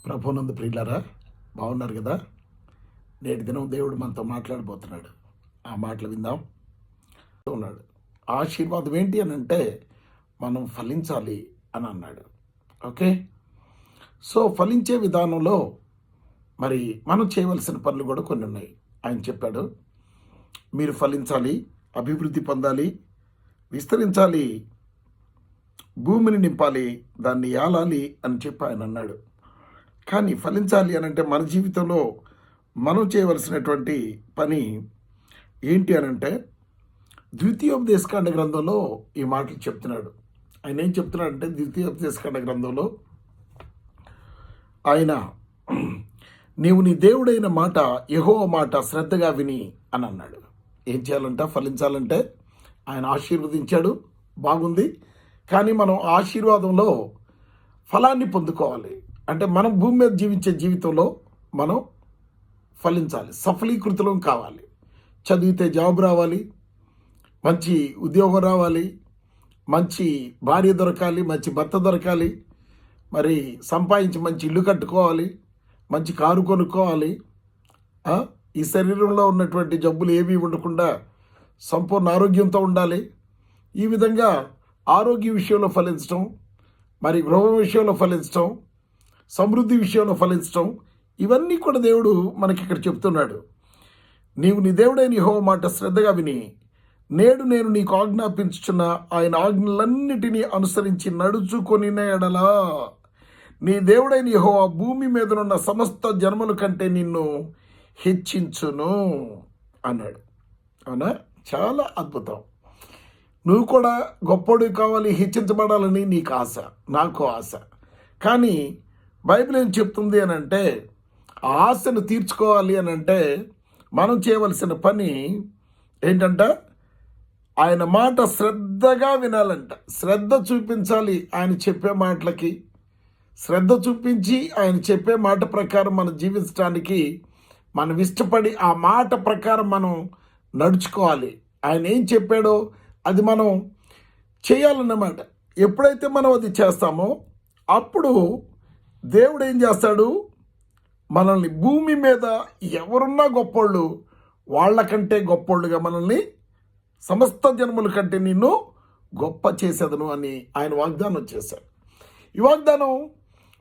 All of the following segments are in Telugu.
ప్రభునందు ప్రియులారా, బాగున్నారు కదా? నేటి దినం దేవుడు మనతో మాట్లాడబోతున్నాడు. ఆ మాటలు విందాం. ఉన్నాడు ఆశీర్వాదం ఏంటి అని అంటే మనం ఫలించాలి అని అన్నాడు. ఓకే, సో ఫలించే విధానంలో మరి మనం చేయవలసిన పనులు కూడా కొన్ని ఉన్నాయి. ఆయన చెప్పాడు, మీరు ఫలించాలి, అభివృద్ధి పొందాలి, విస్తరించాలి, భూమిని నింపాలి, దాన్ని ఏలాలి అని చెప్పి ఆయన అన్నాడు. కానీ ఫలించాలి అని అంటే మన జీవితంలో మనం చేయవలసినటువంటి పని ఏంటి అని అంటే ద్వితీయోపదేశకాండ గ్రంథంలో ఈ మాటలు చెప్తున్నాడు. ఆయన ఏం చెప్తున్నాడంటే ద్వితీయోపదేశకాండ గ్రంథంలో ఆయన నీవు నీ దేవుడైన మాట యెహోవా మాట శ్రద్ధగా విని అని అన్నాడు. ఏం చేయాలంట? ఫలించాలంటే ఆయన ఆశీర్వదించాడు, బాగుంది. కానీ మనం ఆశీర్వాదంలో ఫలాన్ని పొందుకోవాలి. అంటే మనం భూమి మీద జీవించే జీవితంలో మనం ఫలించాలి, సఫలీకృతులం కావాలి. చదివితే జాబ్ రావాలి, మంచి ఉద్యోగం రావాలి, మంచి భార్య దొరకాలి, మంచి భర్త దొరకాలి, మరి సంపాదించి మంచి ఇల్లు కట్టుకోవాలి, మంచి కారు కొనుక్కోవాలి. ఈ శరీరంలో ఉన్నటువంటి జబ్బులు ఏమీ ఉండకుండా సంపూర్ణ ఆరోగ్యంతో ఉండాలి. ఈ విధంగా ఆరోగ్య విషయంలో ఫలించడం, మరి గృహం విషయంలో ఫలించడం, సమృద్ధి విషయంలో ఫలించడం, ఇవన్నీ కూడా దేవుడు మనకి ఇక్కడ చెప్తున్నాడు. నీవు నీ దేవుడైన యెహోవా మాట శ్రద్ధగా విని నేడు నేను నీకు ఆజ్ఞాపించుచున్న ఆయన ఆజ్ఞలన్నిటినీ అనుసరించి నడుచుకొని ఎడలా నీ దేవుడైన యెహోవా భూమి మీదనున్న సమస్త జన్మల కంటే నిన్ను హెచ్చించును అన్నాడు. అవునా? చాలా అద్భుతం. నువ్వు కూడా గొప్పోడు కావాలి, హెచ్చించబడాలని నీకు ఆశ, నాకు ఆశ. కానీ బైబిల్ ఏం చెప్తుంది అని అంటే ఆ ఆశను తీర్చుకోవాలి అని అంటే మనం చేయవలసిన పని ఏంటంట? ఆయన మాట శ్రద్ధగా వినాలంట. శ్రద్ధ చూపించాలి ఆయన చెప్పే మాటలకి. శ్రద్ధ చూపించి ఆయన చెప్పే మాట ప్రకారం మనం జీవించడానికి మనం ఇష్టపడి ఆ మాట ప్రకారం మనం నడుచుకోవాలి. ఆయన ఏం చెప్పాడో అది మనం చేయాలన్నమాట. ఎప్పుడైతే మనం అది చేస్తామో అప్పుడు దేవుడు ఏం చేస్తాడు? మనల్ని భూమి మీద ఎవరున్నా గొప్పోళ్ళు, వాళ్ళకంటే గొప్పోళ్ళుగా మనల్ని సమస్త జన్మల కంటే నిన్ను గొప్ప చేసేదను అని ఆయన వాగ్దానం చేశాడు. ఈ వాగ్దానం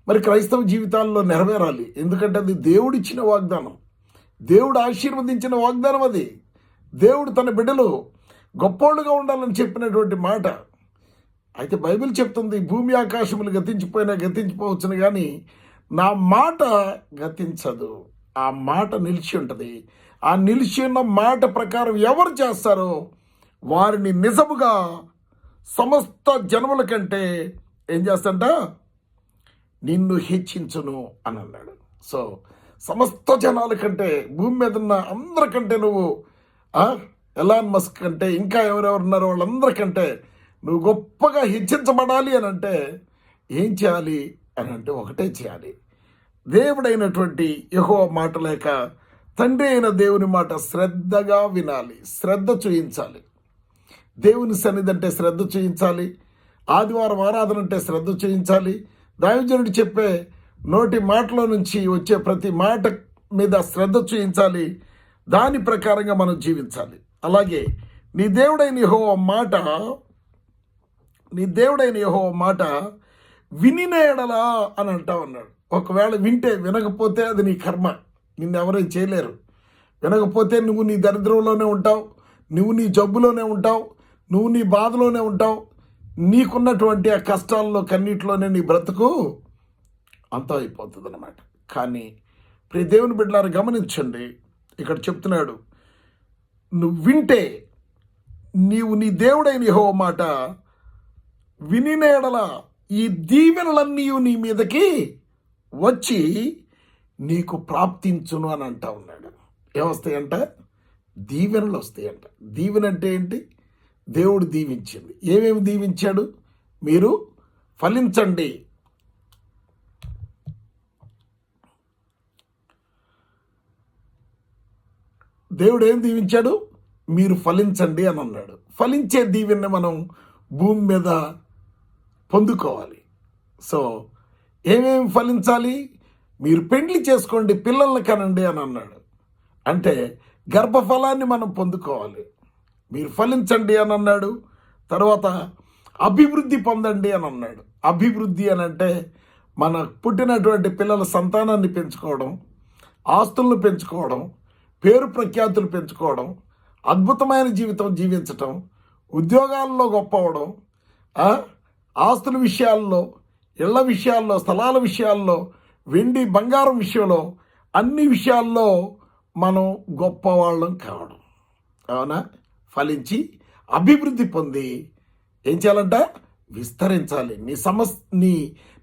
మరి క్రైస్తవ జీవితాల్లో నెరవేరాలి. ఎందుకంటే అది దేవుడిచ్చిన వాగ్దానం, దేవుడు ఆశీర్వదించిన వాగ్దానం. అది దేవుడు తన బిడ్డలు గొప్పోళ్ళుగా ఉండాలని చెప్పినటువంటి మాట. అయితే బైబిల్ చెప్తుంది, భూమి ఆకాశములు గతించిపోయినా గతించిపోవచ్చును కానీ నా మాట గతించదు. ఆ మాట నిలిచి ఉంటుంది. ఆ నిలిచి ఉన్న మాట ప్రకారం ఎవరు చేస్తారో వారిని నిజముగా సమస్త జన్మల కంటే ఏం చేస్తంట? నిన్ను హెచ్చించును అని అన్నాడు. సో సమస్త జనాల కంటే, భూమి మీద ఉన్న అందరికంటే నువ్వు ఎలాన్ మస్క్ కంటే ఇంకా ఎవరెవరు ఉన్నారో వాళ్ళందరికంటే నువ్వు గొప్పగా హెచ్చించబడాలి అని అంటే ఏం చేయాలి అని అంటే ఒకటే చేయాలి. దేవుడైనటువంటి యెహోవా మాట లేక తండ్రి అయిన దేవుని మాట శ్రద్ధగా వినాలి, శ్రద్ధ చూయించాలి. దేవుని సన్నిధి అంటే శ్రద్ధ చూయించాలి. ఆదివారం ఆరాధన అంటే శ్రద్ధ చూయించాలి. దైవజనుడు చెప్పే నోటి మాటలో నుంచి వచ్చే ప్రతి మాట మీద శ్రద్ధ చూయించాలి. దాని ప్రకారంగా మనం జీవించాలి. అలాగే నీ దేవుడైన యెహోవా మాట వినిన ఎడలా అని అంటా ఉన్నాడు. ఒకవేళ వింటే, వినకపోతే అది నీ కర్మ, నిన్నెవరూ చేయలేరు. వినకపోతే నువ్వు నీ దరిద్రంలోనే ఉంటావు, నువ్వు నీ జబ్బులోనే ఉంటావు, నువ్వు నీ బాధలోనే ఉంటావు, నీకున్నటువంటి ఆ కష్టాల్లో కన్నీటిలోనే నీ బ్రతుకు అంతం అయిపోతుంది అన్నమాట. కానీ ప్రియ దేవుని బిడ్డలారా గమనించండి, ఇక్కడ చెప్తున్నాడు, నువ్వు వింటే, నీవు నీ దేవుడైన యెహోవా మాట వినిన ఎడల ఈ దీవెనలన్నీ నీ మీదకి వచ్చి నీకు ప్రాప్తించును అని అంటా ఉన్నాడు. ఏమొస్తాయంట? దీవెనలు వస్తాయంట. దీవెన అంటే ఏంటి? దేవుడు దీవించింది. ఏమేమి దీవించాడు? మీరు ఫలించండి, దేవుడు ఏం దీవించాడు? మీరు ఫలించండి అని అన్నాడు. ఫలించే దీవెన్ని మనం భూమి మీద పొందుకోవాలి. సో ఏమేమి ఫలించాలి? మీరు పెండ్లి చేసుకోండి, పిల్లల్ని కనండి అని అన్నాడు. అంటే గర్భఫలాన్ని మనం పొందుకోవాలి. మీరు ఫలించండి అని అన్నాడు. తర్వాత అభివృద్ధి పొందండి అని అన్నాడు. అభివృద్ధి అని అంటే మన పుట్టినటువంటి పిల్లల సంతానాన్ని పెంచుకోవడం, ఆస్తులను పెంచుకోవడం, పేరు ప్రఖ్యాతులు పెంచుకోవడం, అద్భుతమైన జీవితం జీవించటం, ఉద్యోగాల్లో గొప్ప అవడం, ఆస్తుల విషయాల్లో, ఇళ్ల విషయాల్లో, స్థలాల విషయాల్లో, వెండి బంగారం విషయంలో, అన్ని విషయాల్లో మనం గొప్పవాళ్ళం కావడం. అవునా? ఫలించి అభివృద్ధి పొంది ఏం చేయాలంట? విస్తరించాలి.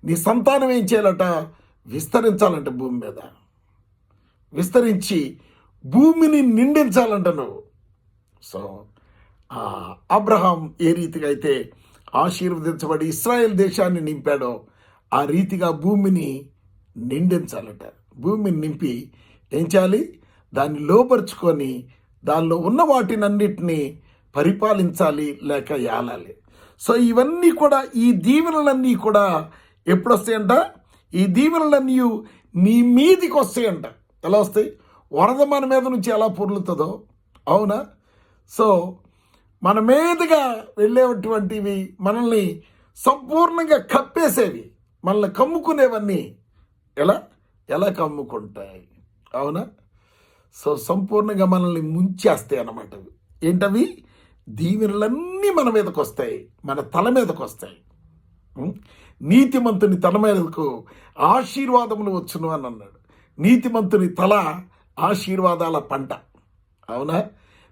నీ సంతానం ఏం చేయాలట? విస్తరించాలంట. భూమి మీద విస్తరించి భూమిని నిండించాలంట నువ్వు. సో అబ్రహాం ఏ రీతిగా అయితే ఆశీర్వదించబడి ఇశ్రాయేల్ దేశాన్ని నింపాడో ఆ రీతిగా భూమిని నిండించాలట. భూమిని నింపి ఏం చేయాలి? దాన్ని లోపరుచుకొని దానిలో ఉన్న వాటినన్నిటినీ పరిపాలించాలి, లేక ఏలాలి. సో ఇవన్నీ కూడా, ఈ దీవెనలన్నీ కూడా ఎప్పుడు వస్తాయంట? ఈ దీవెనలన్నీ నీ మీదికి వస్తాయంట. ఎలా వస్తాయి? వరద మన మీద నుంచి ఎలా పొర్లుతుందో, అవునా? సో మన మీదుగా వెళ్ళేటువంటివి, మనల్ని సంపూర్ణంగా కప్పేసేవి, మనల్ని కమ్ముకునేవన్నీ ఎలా కమ్ముకుంటాయి, అవునా? సో సంపూర్ణంగా మనల్ని ముంచేస్తాయి అన్నమాట. ఏంటవి? దీవెనలన్నీ మన మీదకి వస్తాయి, మన తల మీదకి వస్తాయి. నీతిమంతుని తల మీదకు ఆశీర్వాదములు వచ్చును అని అన్నాడు. నీతిమంతుని తల ఆశీర్వాదాల పంట, అవునా?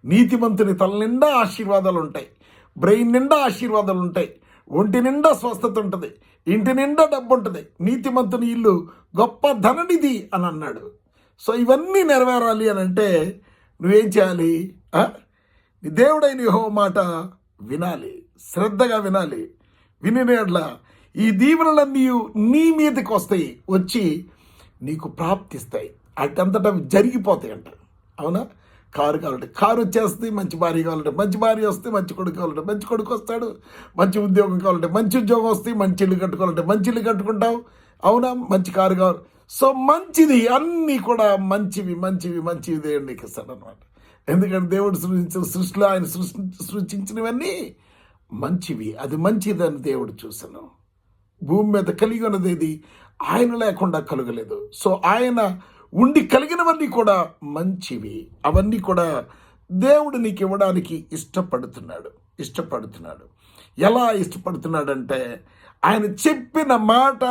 నీతిమంతుని తల నిండా ఆశీర్వాదాలు ఉంటాయి, బ్రెయిన్ నిండా ఆశీర్వాదాలు ఉంటాయి, ఒంటి నిండా స్వస్థత ఉంటుంది, ఇంటి నిండా డబ్బు ఉంటుంది. నీతిమంతుని ఇల్లు గొప్ప ధననిధి అని అన్నాడు. సో ఇవన్నీ నెరవేరాలి అని అంటే నువ్వేం చేయాలి? నీ దేవుడైన యెహోవా మాట వినాలి, శ్రద్ధగా వినాలి. వినిన ఈ దీవెనలన్నీ నీ మీదకి వస్తాయి, వచ్చి నీకు ప్రాప్తిస్తాయి. అటంతటా జరిగిపోతాయి అంట, అవునా? కారు కావాలంటే కారు వచ్చేస్తుంది, మంచి భార్య కావాలంటే మంచి భార్య వస్తే, మంచి కొడుకు కావాలంటే మంచి కొడుకు వస్తాడు, మంచి ఉద్యోగం కావాలంటే మంచి ఉద్యోగం వస్తుంది, మంచి ఇల్లు కట్టుకోవాలంటే మంచి ఇల్లు కట్టుకుంటావు, అవునా? మంచి కారు కావాలి. సో మంచిది, అన్నీ కూడా మంచివి మంచివి మంచివి దేవుడు నీకు ఇస్తాడు అనమాట. ఎందుకంటే దేవుడు సృష్టించిన సృష్టిలో ఆయన సృష్టించినవన్నీ మంచివి. అది మంచిదని దేవుడు చూసాను. భూమి మీద కలిగి ఉన్నది ఏది ఆయన లేకుండా కలగలేదు. సో ఆయన ఉండి కలిగినవన్నీ కూడా మంచివి. అవన్నీ కూడా దేవుడు నీకు ఇవ్వడానికి ఇష్టపడుతున్నాడు. ఎలా ఇష్టపడుతున్నాడంటే, ఆయన చెప్పిన మాట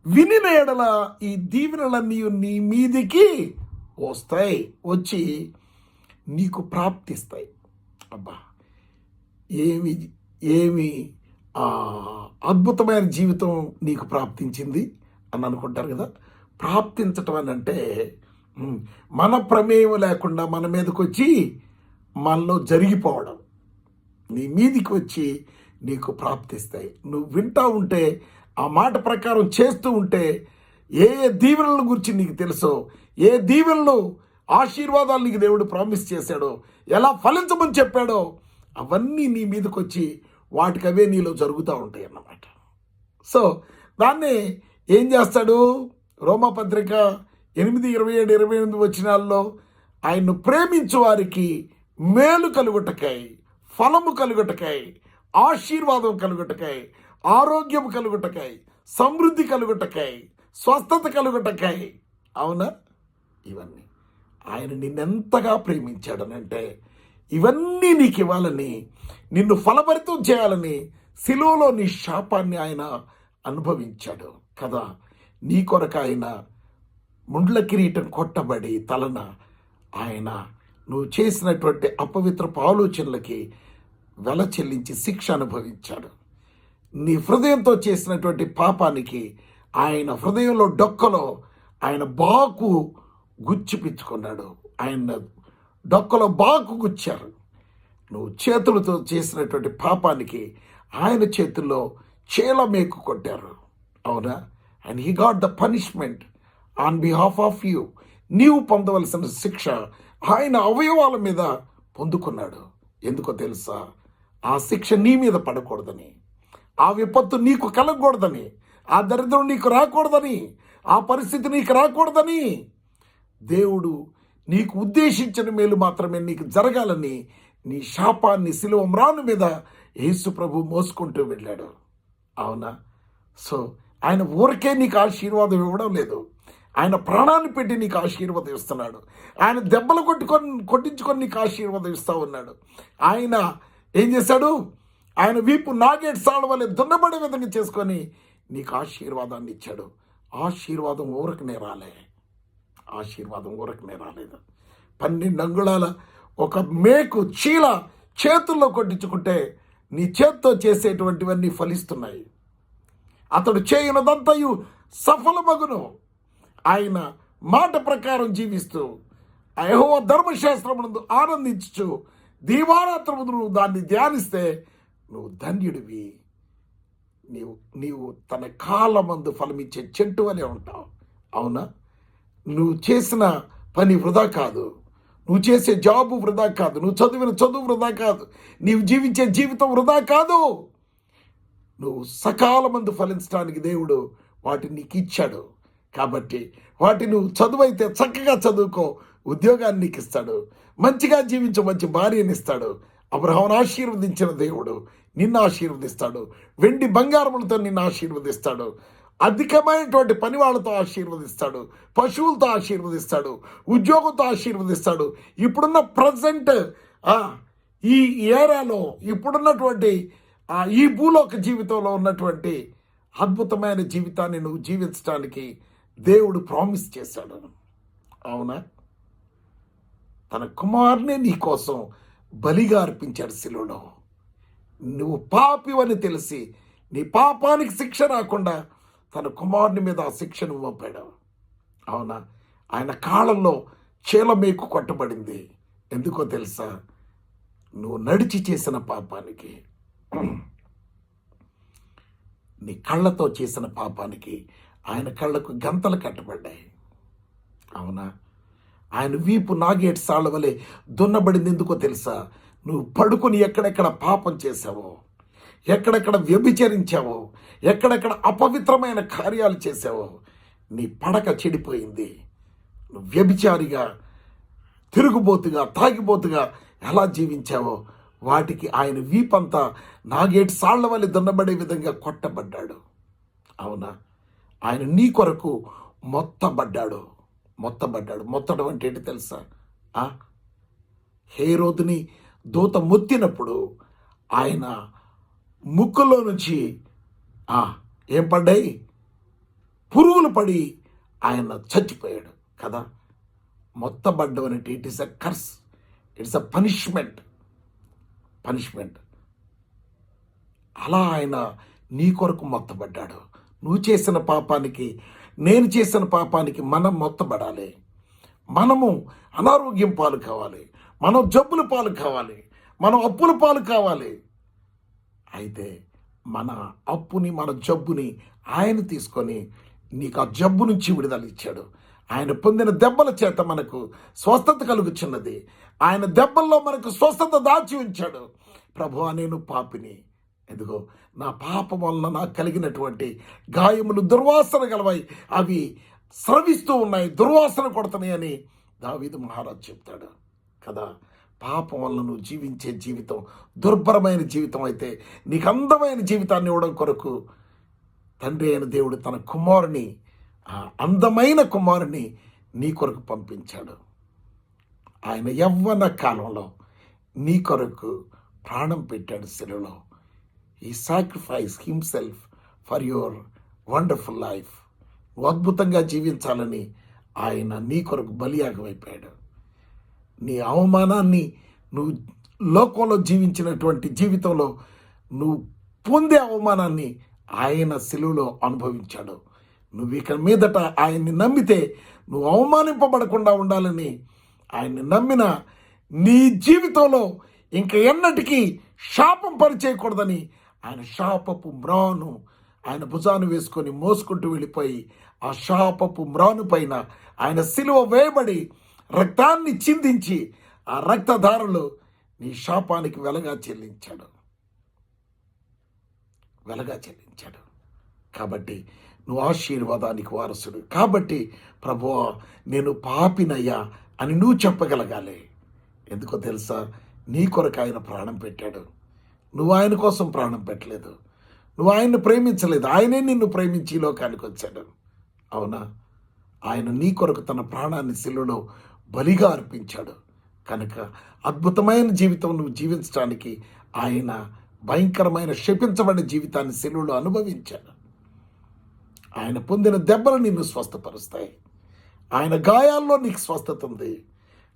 వినిన ఎడల ఈ దీవెనలన్నీ నీ మీదికి వస్తాయి, వచ్చి నీకు ప్రాప్తిస్తాయి. అబ్బా, ఏమి అద్భుతమైన జీవితం నీకు ప్రాప్తించింది అని అనుకుంటారు కదా. ప్రాప్తించటం అని అంటే మన ప్రమేయం లేకుండా మన మీదకి వచ్చి మనలో జరిగిపోవడం, నీ మీదికి వచ్చి నీకు ప్రాప్తిస్తాయి. నువ్వు వింటూ ఉంటే, ఆ మాట ప్రకారం చేస్తూ ఉంటే, ఏ దీవెనల గురించి నీకు తెలుసో, ఏ దీవెనలు ఆశీర్వాదాలు నీకు దేవుడు ప్రామిస్ చేశాడో, ఎలా ఫలించమని చెప్పాడో, అవన్నీ నీ మీదకి వచ్చి వాటికి అవే నీలో జరుగుతూ ఉంటాయి అన్నమాట. సో దాన్ని ఏం చేస్తాడు? రోమాపత్రిక 8:27-28 వచనాల్లో ఆయన్ను ప్రేమించు వారికి మేలు కలుగుటకై, ఫలము కలుగుటకై, ఆశీర్వాదం కలుగుటకై, ఆరోగ్యం కలుగుటకై, సమృద్ధి కలుగుటకై, స్వస్థత కలుగుటకై, అవునా? ఇవన్నీ ఆయన నిన్నెంతగా ప్రేమించాడనంటే, ఇవన్నీ నీకు ఇవ్వాలని, నిన్ను ఫలభరితం చేయాలని శిలువలో నీ శాపాన్ని ఆయన అనుభవించాడు కదా. నీ కొరకు ఆయన ముండ్ల కిరీటం కొట్టబడి తలన ఆయన నువ్వు చేసినటువంటి అపవిత్రపు ఆలోచనలకి వెల చెల్లించి శిక్ష అనుభవించాడు. నీ హృదయంతో చేసినటువంటి పాపానికి ఆయన హృదయంలో డొక్కలో ఆయన బాకు గుచ్చిపించుకున్నాడు. ఆయన డొక్కలో బాకు గుచ్చారు. నువ్వు చేతులతో చేసినటువంటి పాపానికి ఆయన చేతుల్లో మేకు కొట్టారు, అవునా? And he got the punishment on behalf of you. నీవు పొందవలసిన శిక్ష ఆయన అవయవాల మీద పొందుకున్నాడు. ఎందుకో తెలుసా? ఆ శిక్ష నీ మీద పడకూడదని, ఆ విపత్తు నీకు కలగకూడదని, ఆ దరిద్రం నీకు రాకూడదని, ఆ పరిస్థితి నీకు రాకూడదని, దేవుడు నీకు ఉద్దేశించిన మేలు మాత్రమే నీకు జరగాలని నీ శాపాన్ని శిలువ మ్రాను మీద యేసు ప్రభు మోసుకుంటూ వెళ్ళాడు. అవునా? సో ఆయన ఊరికే నీకు ఆశీర్వాదం ఇవ్వడం లేదు, ఆయన ప్రాణాన్ని పెట్టి నీకు ఆశీర్వాదం ఇస్తున్నాడు. ఆయన దెబ్బలు కొట్టించుకొని నీకు ఆశీర్వాదం ఇస్తూ ఉన్నాడు. ఆయన ఏం చేశాడు? ఆయన వీపు నాగేట్ సాళ్ళ వల్ల దున్నబడే విధంగా చేసుకొని నీకు ఆశీర్వాదాన్ని ఇచ్చాడు. ఆశీర్వాదం ఊరకనే రాలేదు. 12 అంగుళాల ఒక మేకు చీల చేతుల్లో కొట్టించుకుంటే నీ చేత్తో చేసేటువంటివన్నీ ఫలిస్తున్నాయి. అతడు చేయనదంతయు సఫలమగును. ఆయన మాట ప్రకారం జీవిస్తూ యెహోవా ధర్మశాస్త్రమునందు ఆనందించు దీవారాత్రము నువ్వు దాన్ని ధ్యానిస్తే నువ్వు ధన్యుడివి. నీవు తన కాలమందు ఫలమిచ్చే చెట్టు అనే ఉంటావు. అవునా? నువ్వు చేసిన పని వృధా కాదు, నువ్వు చేసే జాబు వృధా కాదు, నువ్వు చదివిన చదువు వృధా కాదు, నీవు జీవించే జీవితం వృధా కాదు. నువ్వు సకాలమందు ఫలించడానికి దేవుడు వాటిని నీకు ఇచ్చాడు. కాబట్టి వాటి నువ్వు చదువైతే చక్కగా చదువుకో, ఉద్యోగాన్ని నీకు ఇస్తాడు. మంచిగా జీవించు, మంచి భార్యని ఇస్తాడు. అబ్రహామును ఆశీర్వదించిన దేవుడు నిన్ను ఆశీర్వదిస్తాడు. వెండి బంగారములతో నిన్ను ఆశీర్వదిస్తాడు. అధికమైనటువంటి పని వాళ్ళతో ఆశీర్వదిస్తాడు, పశువులతో ఆశీర్వదిస్తాడు, ఉద్యోగంతో ఆశీర్వదిస్తాడు. ఇప్పుడున్న ప్రజెంట్ ఈ ఏరాలో ఇప్పుడున్నటువంటి ఈ భూలోక జీవితంలో ఉన్నటువంటి అద్భుతమైన జీవితాన్ని నువ్వు జీవించడానికి దేవుడు ప్రామిస్ చేశాడు. అవునా? తన కుమారుని నీ కోసం బలిగా అర్పించాడు శిలువలో. నువ్వు పాపివని తెలిసి నీ పాపానికి శిక్ష రాకుండా తన కుమారుని మీద ఆ శిక్షను మోపాడు. అవునా? ఆయన కాళ్ళల్లో చీలమేకు కొట్టబడింది. ఎందుకో తెలుసా? నువ్వు నడిచి చేసిన పాపానికి, నీ కళ్ళతో చేసిన పాపానికి ఆయన కళ్ళకు గంతలు కట్టబడ్డాయి. అవునా? ఆయన వీపు నాగేటి సాళ్ళ వలె దున్నబడింది. ఎందుకో తెలుసా? నువ్వు పడుకొని ఎక్కడెక్కడ పాపం చేశావో, ఎక్కడెక్కడ వ్యభిచరించావో, ఎక్కడెక్కడ అపవిత్రమైన కార్యాలు చేశావో నీ పడక చెడిపోయింది. నువ్వు వ్యభిచారిగా, తిరుగుబోతుగా, తాగిబోతుగా ఎలా జీవించావో వాటికి ఆయన వీపంతా నాగేటి సాళ్ల వల్ల దున్నబడే విధంగా కొట్టబడ్డాడు. అవునా? ఆయన నీ కొరకు మొత్తబడ్డాడు. మొత్తడం అంటే ఏంటి తెలుసా? హేరోదుని దూత మొత్తినప్పుడు ఆయన ముక్కులో నుంచి ఏం పడ్డాయి? పురుగులు పడి ఆయన చచ్చిపోయాడు కదా. మొత్తబడ్డం అంటే it is a curse, it's a punishment. అలా ఆయన నీ కొరకు మొత్తబడ్డాడు. నువ్వు చేసిన పాపానికి, నేను చేసిన పాపానికి మనం మొత్తబడాలి. మనము అనారోగ్యం పాలు కావాలి, మనం జబ్బుల పాలు కావాలి, మనం అప్పుల పాలు కావాలి. అయితే మన అప్పుని, మన జబ్బుని ఆయన తీసుకొని నీకు ఆ జబ్బు నుంచి విడుదల ఇచ్చాడు. ఆయన పొందిన దెబ్బల చేత మనకు స్వస్థత కలుగుచున్నది. ఆయన దెబ్బల్లో మనకు స్వస్థత దాచి ఉంచాడు. ప్రభువా, నేను పాపిని, ఎదుగో నా పాపం వలన నాకు కలిగినటువంటి గాయములు దుర్వాసన గలవై అవి స్రవిస్తూ ఉన్నాయి, దుర్వాసన కొడుతున్నాయి అని దావీదు మహారాజు చెప్తాడు కదా. పాపం వలన నువ్వు జీవించే జీవితం దుర్భరమైన జీవితం అయితే నీకు అందమైన జీవితాన్ని ఇవ్వడం కొరకు తండ్రి అయిన దేవుడు తన కుమారుని, అందమైన కుమారుని నీ కొరకు పంపించాడు. ఆయన యవ్వన కాలంలో నీ కొరకు ప్రాణం పెట్టాడు శిలువలో. ఈ sacrifice himself for your wonderful life. నువ్వు అద్భుతంగా జీవించాలని ఆయన నీ కొరకు బలియాగమైపోయాడు. నీ అవమానాన్ని, నువ్వు లోకంలో జీవించినటువంటి జీవితంలో నువ్వు పొందే అవమానాన్ని ఆయన శిలువలో అనుభవించాడు. నువ్వు ఇక మీదట ఆయన్ని నమ్మితే నువ్వు అవమానింపబడకుండా ఉండాలని ఆయన్ని నమ్మిన నీ జీవితంలో ఇంక ఎన్నటికీ శాపం పరిచేయకూడదని ఆయన శాపపు మ్రాను ఆయన భుజాను వేసుకొని మోసుకుంటూ వెళ్ళిపోయి ఆ శాపపు మ్రాను పైన ఆయన శిలువ వేయబడి రక్తాన్ని చిందించి ఆ రక్తధారలు నీ శాపానికి వెలగా చెల్లించాడు. కాబట్టి నువ్వు ఆశీర్వాదానికి వారసుడు. కాబట్టి ప్రభువా నేను పాపినయ్యా అని నువ్వు చెప్పగలగాలి. ఎందుకో తెలుసా, నీ కొరకు ఆయన ప్రాణం పెట్టాడు. నువ్వు ఆయన కోసం ప్రాణం పెట్టలేదు. నువ్వు ఆయన్ని ప్రేమించలేదు. ఆయనే నిన్ను ప్రేమించి ఈ లోకానికి వచ్చాడు. అవునా? ఆయన నీ కొరకు తన ప్రాణాన్ని శిలువలో బలిగా అర్పించాడు. కనుక అద్భుతమైన జీవితం నువ్వు జీవించడానికి ఆయన భయంకరమైన శపించబడిన జీవితాన్ని శిలువలో అనుభవించాడు. ఆయన పొందిన దెబ్బలు నిన్ను స్వస్థపరుస్తాయి. ఆయన గాయాల్లో నీకు స్వస్థత ఉంది.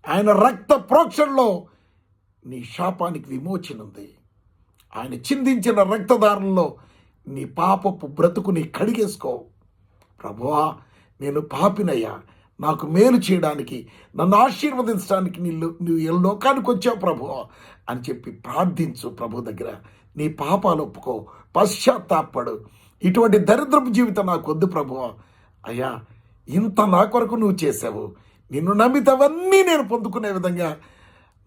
ఆయన రక్త ప్రోక్షణలో నీ శాపానికి విమోచన ఉంది. ఆయన చిందించిన రక్తధారంలో నీ పాపపు బ్రతుకుని కడిగేసుకో. ప్రభువా నేను పాపినయ్యా, నాకు మేలు చేయడానికి, నన్ను ఆశీర్వదించడానికి నువ్వు ఏ లోకానికి వచ్చావు ప్రభువా అని చెప్పి ప్రార్థించు. ప్రభు దగ్గర నీ పాపాలు ఒప్పుకో, పశ్చాత్తాపడు. ఇటువంటి దరిద్రపు జీవితం నాకు వద్దు ప్రభువా. అయ్యా ఇంత నా కొరకు నువ్వు చేసావు, నిన్ను నమ్మితవన్నీ నేను పొందుకునే విధంగా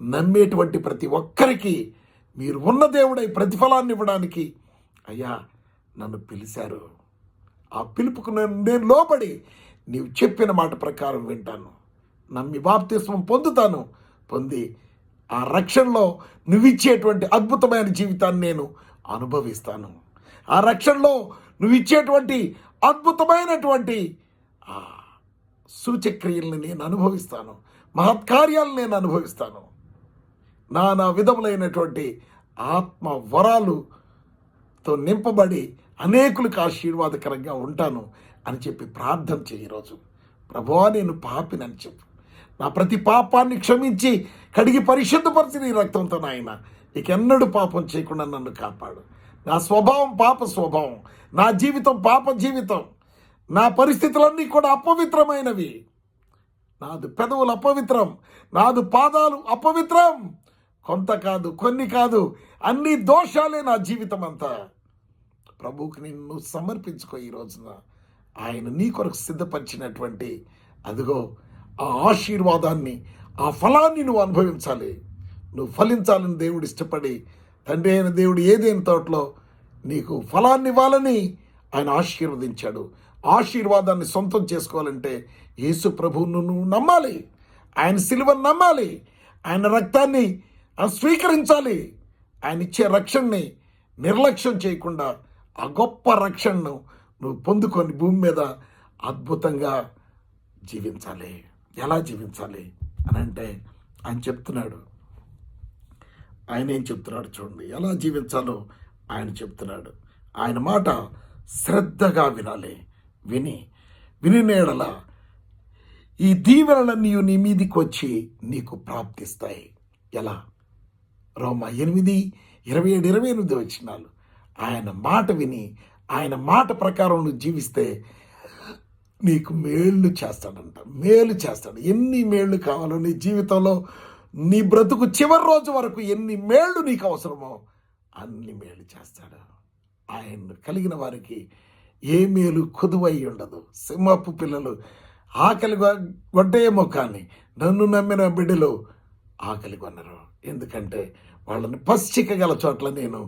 నమ్మేటువంటి ప్రతి ఒక్కరికి మీరు ఉన్న దేవుడై ప్రతిఫలాన్ని ఇవ్వడానికి అయ్యా నన్ను పిలిచారు. ఆ పిలుపుకు నేను లోబడి నీవు చెప్పిన మాట ప్రకారం వింటాను, నమ్మి బాప్తిస్మం పొందుతాను. పొంది ఆ రక్షణలో నువ్విచ్చేటువంటి అద్భుతమైన జీవితాన్ని నేను అనుభవిస్తాను. ఆ రక్షణలో నువ్విచ్చేటువంటి అద్భుతమైనటువంటి ఆ సూచక్రియల్ని నేను అనుభవిస్తాను. మహత్కార్యాలను నేను అనుభవిస్తాను. నానా విధములైనటువంటి ఆత్మ వరాలుతో నింపబడి అనేకులకు ఆశీర్వాదకరంగా ఉంటాను అని చెప్పి ప్రార్థన చేయి. ఈరోజు ప్రభువా నేను పాపినని చెప్పు. నా ప్రతి పాపాన్ని క్షమించి కడిగి పరిశుద్ధపరిచి నీ రక్తంతో నాయన ఇకెన్నడూ పాపం చేయకుండా నన్ను కాపాడు. నా స్వభావం పాప స్వభావం, నా జీవితం పాప జీవితం, నా పరిస్థితులన్నీ కూడా అపవిత్రమైనవి. నాదు పెదవులు అపవిత్రం, నాదు పాదాలు అపవిత్రం. కొంత కాదు, కొన్ని కాదు, అన్ని దోషాలే నా జీవితం అంతా. ప్రభువుకి నిన్ను సమర్పించుకో. ఈ రోజున ఆయన నీ కొరకు సిద్ధపరిచినటువంటి అదిగో ఆ ఆశీర్వాదాన్ని, ఆ ఫలాన్ని నువ్వు అనుభవించాలి. నువ్వు ఫలించాలని దేవుడు ఇష్టపడి తండ్రి అయిన దేవుడు ఏదైనా తోటలో నీకు ఫలాన్ని ఇవ్వాలని ఆయన ఆశీర్వదించాడు. ఆశీర్వాదాన్ని సొంతం చేసుకోవాలంటే యేసు ప్రభువును నువ్వు నమ్మాలి, ఆయన సిలువను నమ్మాలి, ఆయన రక్తాన్ని స్వీకరించాలి. ఆయన ఇచ్చే రక్షణని నిర్లక్ష్యం చేయకుండా ఆ గొప్ప రక్షణను నువ్వు పొందుకొని భూమి మీద అద్భుతంగా జీవించాలి. ఎలా జీవించాలి అని అంటే ఆయన చెప్తున్నాడు. ఆయన ఏం చెప్తున్నాడు చూడండి, ఎలా జీవించాలో ఆయన చెప్తున్నాడు. ఆయన మాట శ్రద్ధగా వినాలి. విని ఎడల ఈ దీవెనలన్నీ నీ మీదికి వచ్చి నీకు ప్రాప్తిస్తాయి. ఎలా? రోమా 8:27-28 వచనాలు. ఆయన మాట విని ఆయన మాట ప్రకారం నువ్వు జీవిస్తే నీకు మేళ్ళు చేస్తాడంట. మేలు చేస్తాడు. ఎన్ని మేళ్ళు కావాలో నీ జీవితంలో, నీ బ్రతుకు చివరి రోజు వరకు ఎన్ని మేళ్ళు నీకు అవసరమో అన్ని మేలు చేస్తాడు. ఆయన కలిగిన వారికి ఏ మేలు కొదువై ఉండదు. సింహపు పిల్లలు ఆకలి గొడ్డయేమో కానీ నన్ను నమ్మిన బిడ్డలు ఆకలి కొనరు. ఎందుకంటే వాళ్ళని పచ్చిక గల చోట్ల నేను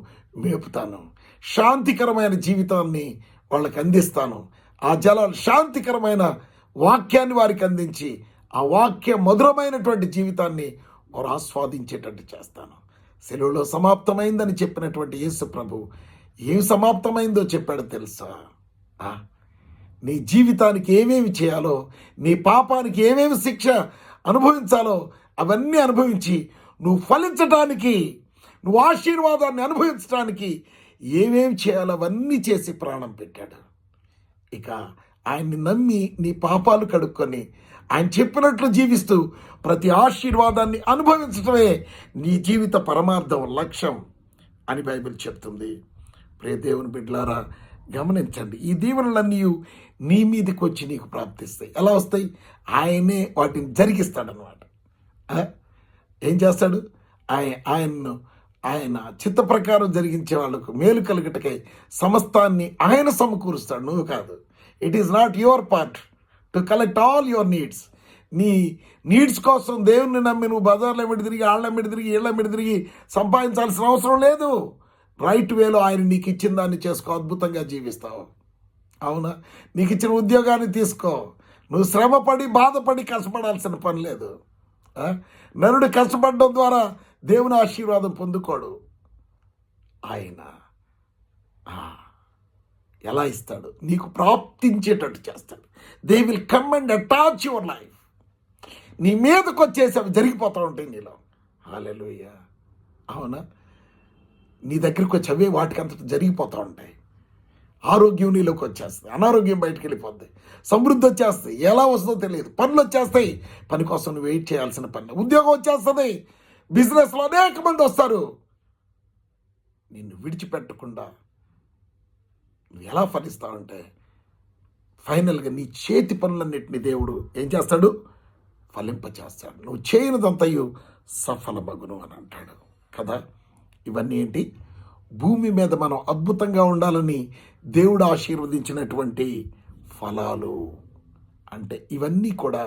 మేపుతాను. శాంతికరమైన జీవితాన్ని వాళ్ళకి అందిస్తాను. ఆ జలాలు శాంతికరమైన వాక్యాన్ని వారికి అందించి ఆ వాక్య మధురమైనటువంటి జీవితాన్ని వారు ఆస్వాదించేటట్టు చేస్తాను. సెలవులో సమాప్తమైందని చెప్పినటువంటి యేసు ప్రభు ఏం సమాప్తమైందో చెప్పాడో తెలుసా? నీ జీవితానికి ఏమేమి చేయాలో, నీ పాపానికి ఏమేమి శిక్ష అనుభవించాలో అవన్నీ అనుభవించి నువ్వు ఫలించటానికి, నువ్వు ఆశీర్వాదాన్ని అనుభవించడానికి ఏమేమి చేయాలో అవన్నీ చేసి ప్రాణం పెట్టాడు. ఇక ఆయన్ని నమ్మి నీ పాపాలు కడుక్కొని ఆయన చెప్పినట్లు జీవిస్తూ ప్రతి ఆశీర్వాదాన్ని అనుభవించడమే నీ జీవిత పరమార్థం, లక్ష్యం అని బైబిల్ చెప్తుంది. ప్రియ దేవుని బిడ్డలారా గమనించండి, ఈ దీవెనలన్నీ నీ మీదకి వచ్చి నీకు ప్రాప్తిస్తాయి. ఎలా వస్తాయి? ఆయనే వాటిని జరిగిస్తాడనమాట. ఏం చేస్తాడు? ఆయన చిత్త ప్రకారం జరిగించే వాళ్ళకు మేలు కలుగుటకై సమస్తాన్ని ఆయన సమకూరుస్తాడు, నువ్వు కాదు. It is not your part to collect all your needs. నీ నీడ్స్ కోసం దేవుణ్ణి నమ్మి నువ్వు బజార్లో ఎమ్మిడి తిరిగి, ఆళ్ళెమ్మిడి తిరిగి, ఏళ్ళెమ్మిడి తిరిగి సంపాదించాల్సిన అవసరం లేదు. రైట్ వేలో ఆయన నీకు ఇచ్చిన దాన్ని చేసుకో, అద్భుతంగా జీవిస్తావు. అవునా? నీకు ఇచ్చిన ఉద్యోగాన్ని తీసుకో. నువ్వు శ్రమపడి బాధపడి కష్టపడాల్సిన పని లేదు. నరుడు కష్టపడడం ద్వారా దేవుని ఆశీర్వాదం పొందుకోడు. ఆయన ఎలా ఇస్తాడు? నీకు ప్రాప్తించేటట్టు చేస్తాడు. They will come and attach your life. నీ మీదకి వచ్చేసి అవి జరిగిపోతూ ఉంటాయి నీలో. హల్లెలూయా. అవునా? నీ దగ్గరికి వచ్చి అవే వాటికంతట జరిగిపోతూ ఉంటాయి. ఆరోగ్యం నీలోకి వచ్చేస్తుంది, అనారోగ్యం బయటకు వెళ్ళిపోద్ది, సమృద్ధి వచ్చేస్తుంది, ఎలా వస్తుందో తెలియదు, పనులు వచ్చేస్తాయి, పని కోసం నువ్వు వెయిట్ చేయాల్సిన పని, ఉద్యోగం వచ్చేస్తుంది, బిజినెస్లో అనేక మంది వస్తారు. నిన్ను విడిచిపెట్టకుండా నువ్వు ఎలా ఫలిస్తావంటే ఫైనల్గా నీ చేతి పనులన్నింటినీ దేవుడు ఏం చేస్తాడు? ఫలింపచేస్తాడు. నువ్వు చేయనిదంతయు సఫలమగును అని అంటాడు కదా. ఇవన్నీ ఏంటి? భూమి మీద మనం అద్భుతంగా ఉండాలని దేవుడు ఆశీర్వదించినటువంటి ఫలాలు. అంటే ఇవన్నీ కూడా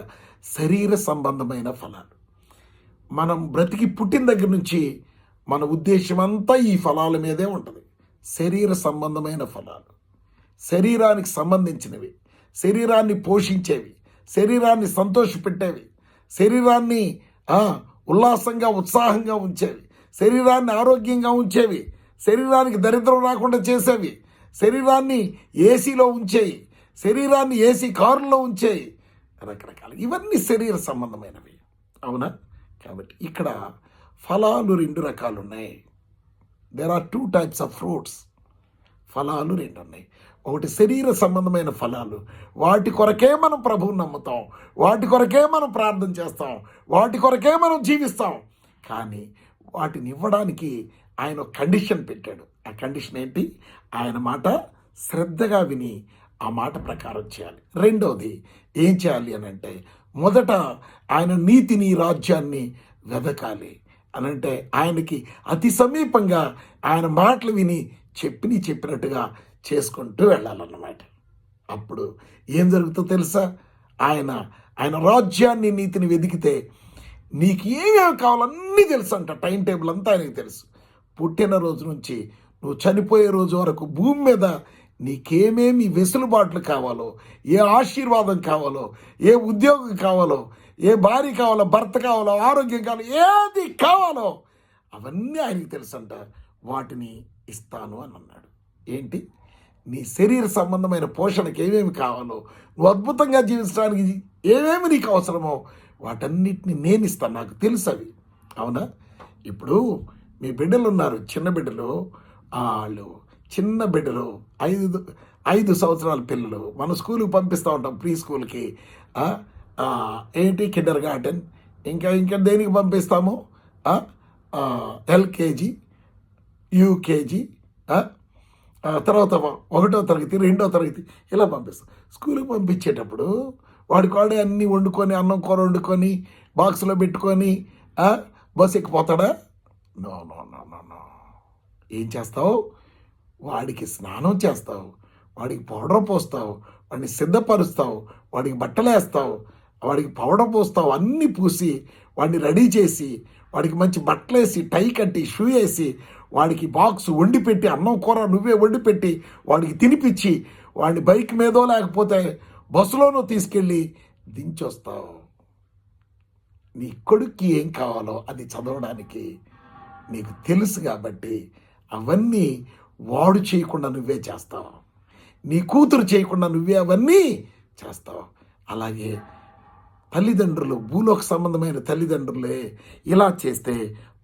శరీర సంబంధమైన ఫలాలు. మనం బ్రతికి పుట్టిన దగ్గర నుంచి మన ఉద్దేశం అంతా ఈ ఫలాల మీదే ఉంటుంది. శరీర సంబంధమైన ఫలాలు, శరీరానికి సంబంధించినవి, శరీరాన్ని పోషించేవి, శరీరాన్ని సంతోషపెట్టేవి, శరీరాన్ని ఉల్లాసంగా ఉత్సాహంగా ఉంచేవి, శరీరాన్ని ఆరోగ్యంగా ఉంచేవి, శరీరానికి దరిద్రం రాకుండా చేసేవి, శరీరాన్ని ఏసీలో ఉంచేవి, శరీరాన్ని ఏసీ కారులో ఉంచేవి, రకరకాల ఇవన్నీ శరీర సంబంధమైనవి. అవునా? కాబట్టి ఇక్కడ ఫలాలు 2 రకాలు ఉన్నాయి. There are 2 types of fruits. ఫలాలు 2 ఉన్నాయి. ఒకటి శరీర సంబంధమైన ఫలాలు, వాటి కొరకే మనం ప్రభువుని నమ్ముతాం, వాటి కొరకే మనం ప్రార్థన చేస్తాం, వాటి కొరకే మనం జీవిస్తాం. కానీ వాటిని ఇవ్వడానికి ఆయన ఒక కండిషన్ పెట్టాడు. ఆ కండిషన్ ఏంటి? ఆయన మాట శ్రద్ధగా విని ఆ మాట ప్రకారం చేయాలి. రెండవది ఏం చేయాలి అని అంటే, మొదట ఆయన నీతిని, రాజ్యాన్ని వెదకాలి అని అంటే ఆయనకి అతి సమీపంగా ఆయన మాటలు విని చెప్పినట్టుగా చేసుకుంటూ వెళ్ళాలన్నమాట. అప్పుడు ఏం జరుగుతుందో తెలుసా? ఆయన రాజ్యాన్ని, నీతిని వెతికితే నీకు ఏమేమి కావాలన్నీ తెలుసు అంట. టైం టేబుల్ అంతా ఆయనకి తెలుసు. పుట్టిన రోజు నుంచి నువ్వు చనిపోయే రోజు వరకు భూమి మీద నీకేమేమి వెసులుబాట్లు కావాలో, ఏ ఆశీర్వాదం కావాలో, ఏ ఉద్యోగం కావాలో, ఏ భార్య కావాలో, భర్త కావాలో, ఆరోగ్యం కావాలో, ఏది కావాలో అవన్నీ ఆయనకి తెలుసంట. వాటిని ఇస్తాను అని అన్నాడు. ఏంటి? నీ శరీర సంబంధమైన పోషణకి ఏమేమి కావాలో, నువ్వు అద్భుతంగా జీవించడానికి ఏమేమి నీకు అవసరమో వాటన్నిటిని నేను ఇస్తాను, నాకు తెలుసు అవి. అవునా? ఇప్పుడు మీ బిడ్డలు ఉన్నారు, చిన్న బిడ్డలు, వాళ్ళు చిన్న బిడ్డలు 5 సంవత్సరాల పిల్లలు, మనం స్కూల్కి పంపిస్తూ ఉంటాం, ప్రీ స్కూల్కి. ఏంటి కిండర్ గార్డెన్, ఇంకా దేనికి పంపిస్తాము? ఎల్కేజీ, యూకేజీ, తర్వాత 1వ తరగతి, 2వ తరగతి ఇలా పంపిస్తాం. స్కూల్కి పంపించేటప్పుడు వాడే అన్నీ వండుకొని, అన్నం కూర వండుకొని బాక్స్లో పెట్టుకొని బస్సు ఎక్కిపోతాడా? No no no no no. ఏం చేస్తావు? వాడికి స్నానం చేస్తావు, వాడికి పౌడర్ పోస్తావు, వాడిని సిద్ధపరుస్తావు, వాడికి బట్టలు వేస్తావు, వాడికి పౌడర్ పోస్తావు, అన్నీ పూసి వాడిని రెడీ చేసి, వాడికి మంచి బట్టలు వేసి, టై కట్టి, షూ వేసి, వాడికి బాక్స్ వండి పెట్టి, అన్నం కూర నువ్వే వండి పెట్టి, వాడికి తినిపించి, వాడిని బైక్ మీదో లేకపోతే బస్సులోనూ తీసుకెళ్ళి దించొస్తావు. నీ కొడుక్కి ఏం కావాలో అది చదవడానికి నీకు తెలుసు కాబట్టి అవన్నీ వాడు చేయకుండా నువ్వే చేస్తావు, నీ కూతురు చేయకుండా నువ్వే అవన్నీ చేస్తావు. అలాగే తల్లిదండ్రులు, భూలోక సంబంధమైన తల్లిదండ్రులే ఇలా చేస్తే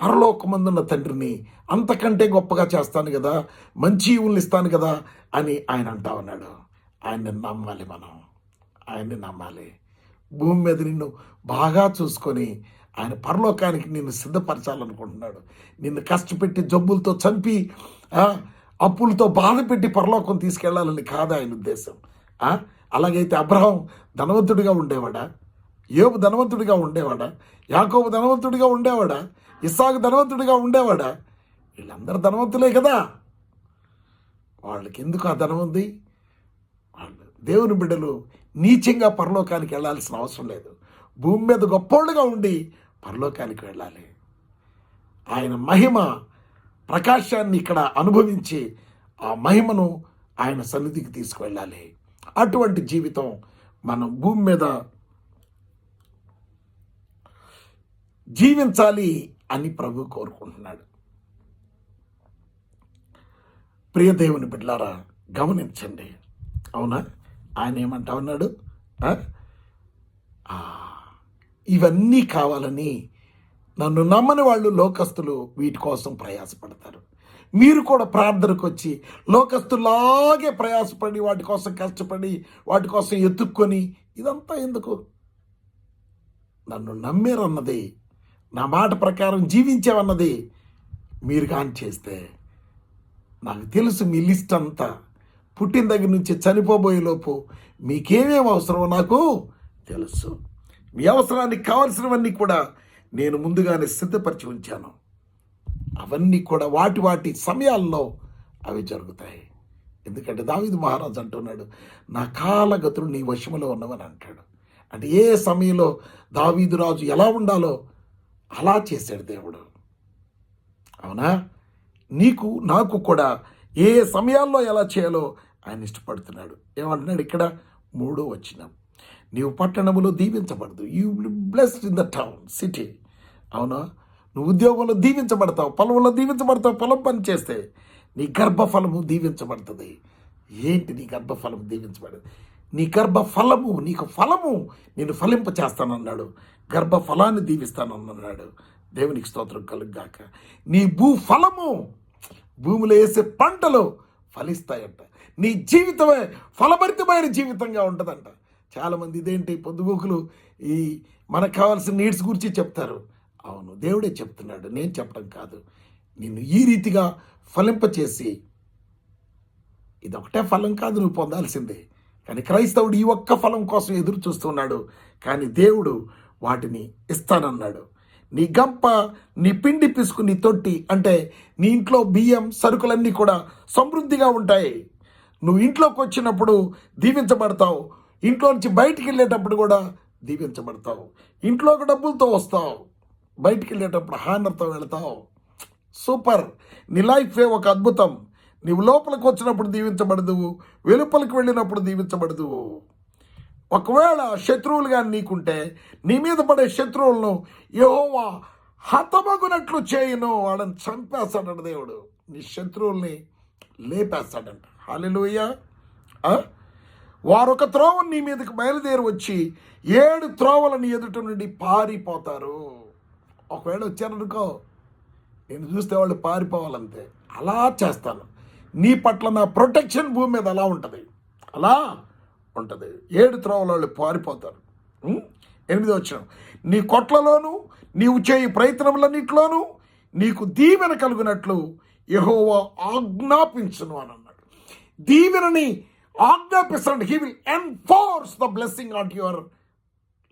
పరలోకమందున్న తండ్రిని అంతకంటే గొప్పగా చేస్తాను కదా, మంచి ఈవుల్ని ఇస్తాను కదా అని ఆయన అంటా ఉన్నాడు. ఆయన్ని నమ్మాలి, మనం ఆయన్ని నమ్మాలి. భూమి మీద నిన్ను బాగా చూసుకొని ఆయన పరలోకానికి నిన్ను సిద్ధపరచాలనుకుంటున్నాడు. నిన్ను కష్టపెట్టి, జబ్బులతో చంపి, అప్పులతో బాధ పెట్టి పరలోకం తీసుకెళ్లాలని కాదు ఆయన ఉద్దేశం. అలాగైతే అబ్రహాం ధనవంతుడిగా ఉండేవాడా? యోబు ధనవంతుడిగా ఉండేవాడా? యాకోబు ధనవంతుడిగా ఉండేవాడా? ఇస్సాకు ధనవంతుడిగా ఉండేవాడా? వీళ్ళందరూ ధనవంతులే కదా. వాళ్ళకి ఎందుకు ఆ ధనం ఉంది? వాళ్ళు దేవుని బిడ్డలు నీచంగా పరలోకానికి వెళ్ళాల్సిన అవసరం లేదు. భూమి మీద గొప్పోళ్ళుగా ఉండి పరలోకానికి వెళ్ళాలి. ఆయన మహిమ ప్రకాశాన్ని ఇక్కడ అనుభవించి ఆ మహిమను ఆయన సన్నిధికి తీసుకువెళ్ళాలి. అటువంటి జీవితం మనం భూమి మీద జీవించాలి అని ప్రభు కోరుకుంటున్నాడు. ప్రియ దేవుని బిడ్డలారా, గమనించండి. అవునా? ఆయన ఏమంటా ఉన్నాడు? ఇవన్నీ కావాలని నన్ను నమ్మని వాళ్ళు లోకస్తులు వీటి కోసం ప్రయాసపడతారు. మీరు కూడా ప్రార్థనకు వచ్చి లోకస్తులాగే ప్రయాసపడి వాటి కోసం కష్టపడి వాటి కోసం ఎత్తుక్కొని ఇదంతా ఎందుకు? నన్ను నమ్మేరన్నది, నా మాట ప్రకారం జీవించావన్నది మీరు కానీ చేస్తే నాకు తెలుసు మీ లిస్ట్ అంతా పుట్టిన దగ్గర నుంచి చనిపోబోయేలోపు మీకేమేమి అవసరమో నాకు తెలుసు. మీ అవసరానికి కావలసినవన్నీ కూడా నేను ముందుగానే సిద్ధపరిచి ఉంచాను. అవన్నీ కూడా వాటి సమయాల్లో అవి జరుగుతాయి. ఎందుకంటే దావీదు మహారాజు అంటున్నాడు, నా కాలగతులు నీ వశములో ఉన్నవని అంటాడు. అంటే ఏ సమయంలో దావీదు రాజు ఎలా ఉండాలో అలా చేశాడు దేవుడు. అవునా? నీకు నాకు కూడా ఏ సమయాల్లో ఎలా చేయాలో ఆయన ఇష్టపడుతున్నాడు. ఏమంటున్నాడు ఇక్కడ 3వ వచనం, నీవు పట్టణములో దీవించబడదు, you blessed in the town city. అవునా? నువ్వు ఉద్యోగంలో దీవించబడతావు, పొలంలో దీవించబడతావు. పొలం పని చేస్తే నీ గర్భఫలము దీవించబడుతుంది. ఏంటి నీ గర్భఫలము దీవించబడదు? నీ గర్భఫలము, నీకు ఫలము నేను ఫలింప చేస్తానన్నాడు. గర్భఫలాన్ని దీవిస్తానన్నాడు. దేవునికి స్తోత్రం కలుగుగాక. నీ భూఫలము, భూమిలో వేసే పంటలు ఫలిస్తాయంట. నీ జీవితమే ఫలభరితమైన జీవితంగా ఉంటుందంట. చాలామంది ఇదేంటి పొద్దుగూకులు ఈ మనకు కావాల్సిన నీడ్స్ గురించి చెప్తారు. అవును, దేవుడే చెప్తున్నాడు, నేను చెప్పడం కాదు. నిన్ను ఈ రీతిగా ఫలింపచేసి, ఇదొకటే ఫలం కాదు నువ్వు పొందాల్సిందే. కానీ క్రైస్తవుడు ఈ ఒక్క ఫలం కోసం ఎదురు చూస్తున్నాడు. కానీ దేవుడు వాటిని ఇస్తానన్నాడు. నీ గంప, నీ పిండి పిసుకు, నీ తొట్టి, అంటే నీ ఇంట్లో బియ్యం సరుకులన్నీ కూడా సమృద్ధిగా ఉంటాయి. నువ్వు ఇంట్లోకి వచ్చినప్పుడు దీవించబడతావు. ఇంట్లో నుంచి బయటికి వెళ్ళేటప్పుడు కూడా దీవించబడతావు. ఇంట్లోకి డబ్బులతో వస్తావు, బయటికి వెళ్ళేటప్పుడు హానర్తో వెళతావు. సూపర్. నీ లైఫే ఒక అద్భుతం. నీవు లోపలికి వచ్చినప్పుడు దీవించబడదు, వెలుపలికి వెళ్ళినప్పుడు దీవించబడదు. ఒకవేళ శత్రువులు కానీ నీకుంటే నీ మీద పడే శత్రువులను యెహోవా హతమగునట్లు చేయను, వాళ్ళని చంపేస్తాడంట దేవుడు. నీ శత్రువుల్ని లేపేస్తాడంట. హల్లెలూయా. వారొక త్రోవను నీ మీదకి బయలుదేరి వచ్చి 7 త్రోవల నీ ఎదుట నుండి పారిపోతారు. ఒకవేళ వచ్చారనుకో, నేను చూస్తే వాళ్ళు పారిపోవాలంతే. అలా చేస్తాను. నీ పట్ల నా ప్రొటెక్షన్ భూమి మీద అలా ఉంటుంది, అలా ఉంటుంది. 7 త్రోవల వాళ్ళు పారిపోతారు. 8వ వచనం, నీ కొట్లలోను నీవు చేయి ప్రయత్నములన్నిట్లోనూ నీకు దీవెన కలుగునట్లు యెహోవా ఆజ్ఞాపించును అని అన్నాడు. దీవెనని ఆజ్ఞాపిస్తాడు. He will enforce the blessing on your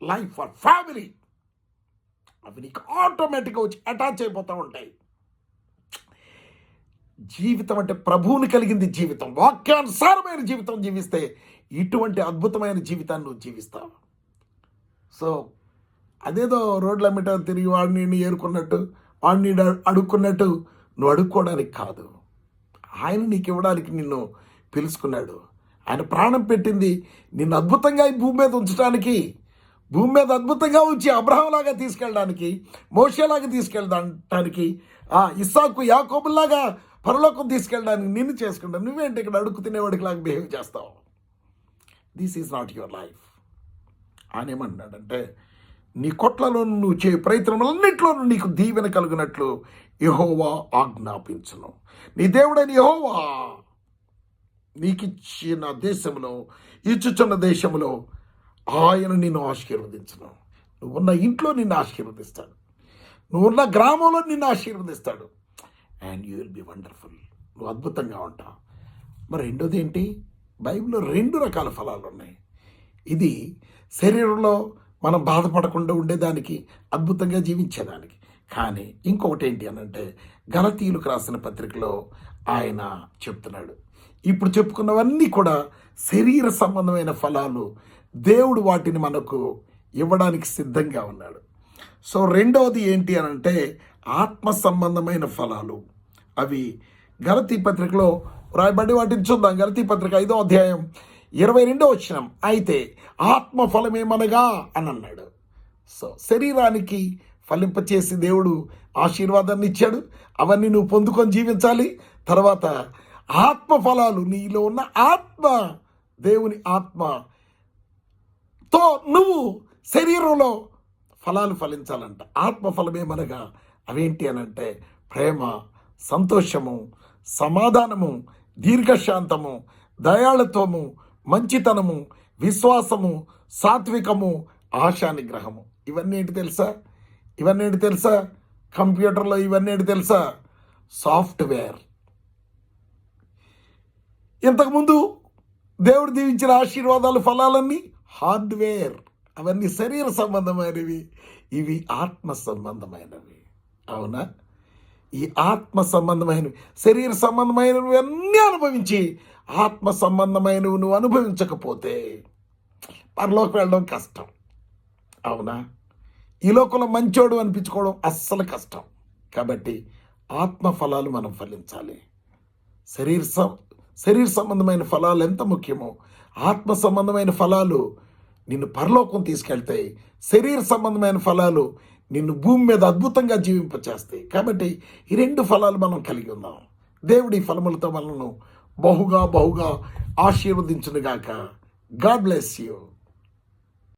life for family. అవి నీకు ఆటోమేటిక్గా వచ్చి అటాచ్ అయిపోతూ ఉంటాయి. జీవితం అంటే ప్రభువుని కలిగింది జీవితం, వాక్యానుసారమైన జీవితం జీవిస్తే ఇటువంటి అద్భుతమైన జీవితాన్ని నువ్వు జీవిస్తావు. సో అదేదో రోడ్ల మీట తిరిగి వాడిని ఏరుకున్నట్టు, వాడిని అడుక్కున్నట్టు నువ్వు అడుక్కోవడానికి కాదు. ఆయన నీకు ఇవ్వడానికి నిన్ను పిలుచుకున్నాడు. ఆయన ప్రాణం పెట్టింది నిన్ను అద్భుతంగా ఈ భూమి మీద ఉంచడానికి, భూమి మీద అద్భుతంగా ఉంచి అబ్రహాంలాగా తీసుకెళ్ళడానికి, మోషేలాగా తీసుకెళ్ళడానికి, ఇస్సాకు యాకోబులాగా పరలోకం తీసుకెళ్ళడానికి నిన్ను చేసుకుంటావు. నువ్వేంటి ఇక్కడ అడుగు తినేవాడికి లాగా బిహేవ్ చేస్తావు? This is not your life. ఆయన ఏమంటున్నాడంటే, నీ కొట్లలోను నువ్వు చేయ ప్రయత్నములన్నింటిలోనూ నీకు దీవెన కలుగునట్లు యెహోవా ఆజ్ఞాపించును. నీ దేవుడైన యెహోవా నీకిచ్చిన దేశంలో, ఇచ్చుచున్న దేశంలో ఆయన నిన్ను ఆశీర్వదించును. నువ్వున్న ఇంట్లో నిన్ను ఆశీర్వదిస్తాడు, నువ్వున్న గ్రామంలో నిన్ను ఆశీర్వదిస్తాడు. And you will be wonderful. నువ్వు అద్భుతంగా ఉంటావు. మరి రెండోది ఏంటి? బైబిల్లో 2 రకాల ఫలాలు ఉన్నాయి. ఇది శరీరంలో మనం బాధపడకుండా ఉండేదానికి, అద్భుతంగా జీవించేదానికి. కానీ ఇంకొకటి ఏంటి అని అంటే, గలతీయులకు రాసిన పత్రికలో ఆయన చెప్తున్నాడు, ఇప్పుడు చెప్పుకున్నవన్నీ కూడా శరీర సంబంధమైన ఫలాలు. దేవుడు వాటిని మనకు ఇవ్వడానికి సిద్ధంగా ఉన్నాడు. సో రెండవది ఏంటి అని అంటే ఆత్మ సంబంధమైన ఫలాలు. అవి గలతీ పత్రికలో రాయబడి, వాటిని చూద్దాం. గలతీ పత్రిక 5వ అధ్యాయం 22వ అయితే ఆత్మఫలమేమనగా అని అన్నాడు. సో శరీరానికి ఫలింపచేసి దేవుడు ఆశీర్వాదాన్ని ఇచ్చాడు. అవన్నీ నువ్వు పొందుకొని జీవించాలి. తర్వాత ఆత్మఫలాలు, నీలో ఉన్న ఆత్మ, దేవుని ఆత్మతో నువ్వు శరీరంలో ఫలాలు ఫలించాలంట. ఆత్మఫలమేమనగా అవేంటి అనంటే ప్రేమ, సంతోషము, సమాధానము, దీర్ఘశాంతము, దయాళత్వము, మంచితనము, విశ్వాసము, సాత్వికము, ఆశానిగ్రహము. ఇవన్నీ ఏంటి తెలుసా? కంప్యూటర్లో ఇవన్నీ ఏంటి తెలుసా? సాఫ్ట్వేర్. ఇంతకుముందు దేవుడు దీవించిన ఆశీర్వాదాలు, ఫలాలన్నీ హార్డ్వేర్. అవన్నీ శరీర సంబంధమైనవి, ఇవి ఆత్మ సంబంధమైనవి. అవునా? ఈ ఆత్మ సంబంధమైనవి, శరీర సంబంధమైనవి అన్నీ అనుభవించి ఆత్మ సంబంధమైనవి నువ్వు అనుభవించకపోతే పరలోకి వెళ్ళడం కష్టం. అవునా? ఈ లోకంలో మంచోడు అనిపించుకోవడం అస్సలు కష్టం. కాబట్టి ఆత్మ ఫలాలు మనం ఫలించాలి. శరీర సంబంధమైన ఫలాలు ఎంత ముఖ్యమో ఆత్మ సంబంధమైన ఫలాలు నిన్ను పరలోకం తీసుకెళ్తాయి. శరీర సంబంధమైన ఫలాలు నిన్ను భూమి మీద అద్భుతంగా జీవింపచేస్తాయి. కాబట్టి ఈ 2 ఫలాలు మనం కలిగి ఉందాం. దేవుడి ఫలములతో మనల్ని బహుగా ఆశీర్వదించునుగాక. God bless you.